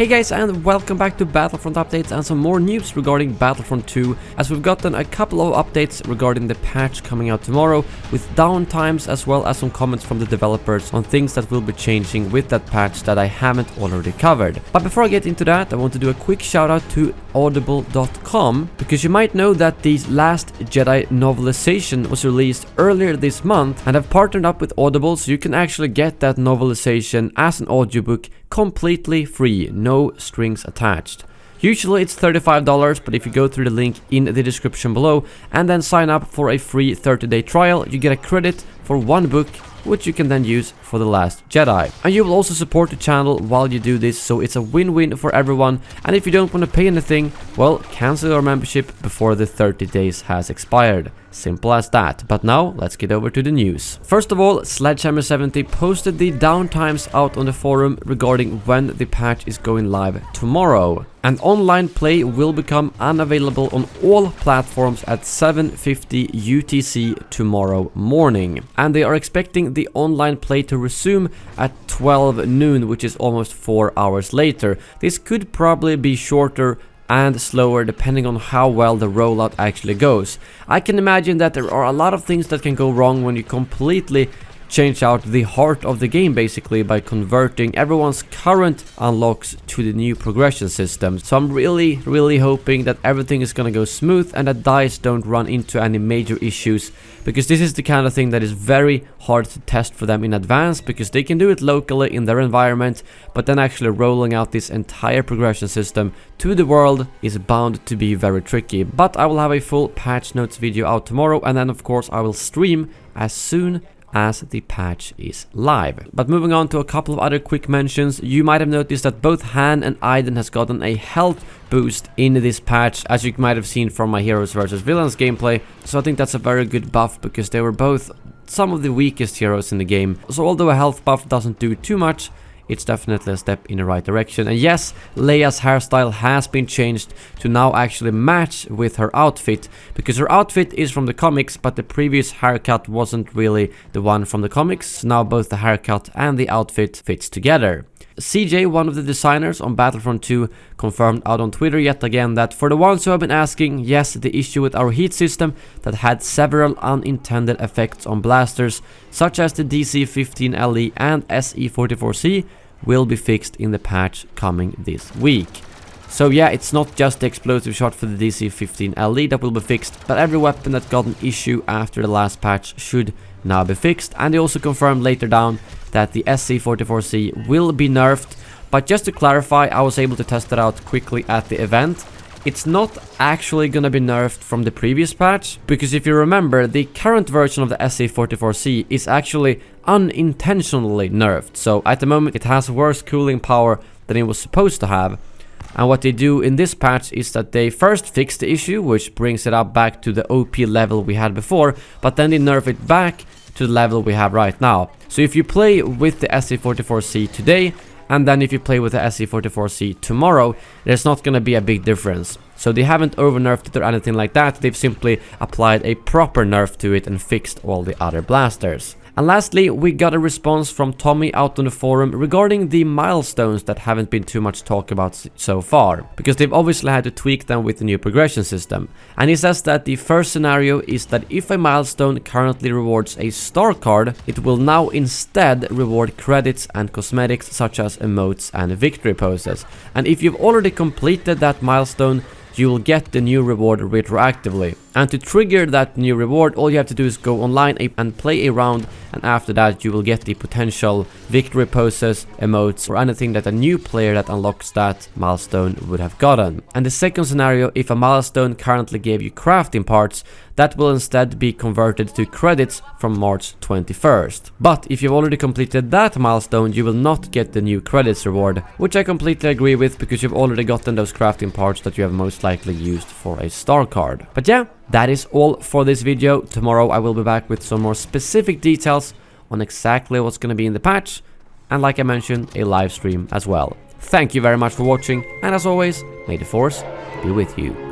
Hey guys, and welcome back to Battlefront updates and some more news regarding Battlefront 2, as we've gotten a couple of updates regarding the patch coming out tomorrow, with downtimes as well as some comments from the developers on things that will be changing with that patch that I haven't already covered. But before I get into that, I want to do a quick shout out to audible.com, because you might know that the Last Jedi novelization was released earlier this month, and I've partnered up with Audible so you can actually get that novelization as an audiobook completely free, no strings attached. Usually it's $35, but if you go through the link in the description below and then sign up for a free 30-day trial, you get a credit for one book, which you can then use for The Last Jedi. And you will also support the channel while you do this, so it's a win-win for everyone. And if you don't want to pay anything, well, cancel your membership before the 30 days has expired. Simple as that. But now, let's get over to the news. First of all, Sledgehammer70 posted the downtimes out on the forum regarding when the patch is going live tomorrow. And online play will become unavailable on all platforms at 7:50 UTC tomorrow morning. And they are expecting the online play to resume at 12 noon, which is almost 4 hours later. This could probably be shorter and slower depending on how well the rollout actually goes. I can imagine that there are a lot of things that can go wrong when you completely change out the heart of the game, basically by converting everyone's current unlocks to the new progression system. So I'm really hoping that everything is gonna go smooth and that DICE don't run into any major issues, because this is the kind of thing that is very hard to test for them in advance, because they can do it locally in their environment, but then actually rolling out this entire progression system to the world is bound to be very tricky. But I will have a full patch notes video out tomorrow, and then of course I will stream as soon as the patch is live. But moving on to a couple of other quick mentions, you might have noticed that both Han and Aiden has gotten a health boost in this patch, as you might have seen from my Heroes vs Villains gameplay. So I think that's a very good buff, because they were both some of the weakest heroes in the game. So although a health buff doesn't do too much, it's definitely a step in the right direction. And yes, Leia's hairstyle has been changed to now actually match with her outfit, because her outfit is from the comics, but the previous haircut wasn't really the one from the comics. Now both the haircut and the outfit fits together. CJ, one of the designers on Battlefront 2, confirmed out on Twitter yet again that for the ones who have been asking, yes, the issue with our heat system that had several unintended effects on blasters, such as the DC-15LE and SE-44C, will be fixed in the patch coming this week. So yeah, it's not just the explosive shot for the DC-15LE that will be fixed, but every weapon that got an issue after the last patch should now be fixed. And they also confirmed later down that the SE-44C will be nerfed. But just to clarify, I was able to test it out quickly at the event. It's not actually gonna be nerfed from the previous patch, because if you remember, the current version of the SE-44C is actually unintentionally nerfed. So at the moment it has worse cooling power than it was supposed to have. And what they do in this patch is that they first fix the issue, which brings it up back to the OP level we had before, but then they nerf it back to the level we have right now. So if you play with the SE-44C today, and then if you play with the SE-44C tomorrow, there's not gonna be a big difference. So they haven't over-nerfed it or anything like that, they've simply applied a proper nerf to it and fixed all the other blasters. And lastly, we got a response from Tommy out on the forum regarding the milestones that haven't been too much talk about so far, because they've obviously had to tweak them with the new progression system. And he says that the first scenario is that if a milestone currently rewards a star card, it will now instead reward credits and cosmetics such as emotes and victory poses. And if you've already completed that milestone, you will get the new reward retroactively. And to trigger that new reward, all you have to do is go online and play a round, and after that you will get the potential victory poses, emotes, or anything that a new player that unlocks that milestone would have gotten. And the second scenario, if a milestone currently gave you crafting parts, that will instead be converted to credits from March 21st. But if you've already completed that milestone, you will not get the new credits reward, which I completely agree with, because you've already gotten those crafting parts that you have most likely used for a star card. But yeah, that is all for this video. Tomorrow I will be back with some more specific details on exactly what's going to be in the patch, and like I mentioned, a live stream as well. Thank you very much for watching, and as always, may the Force be with you.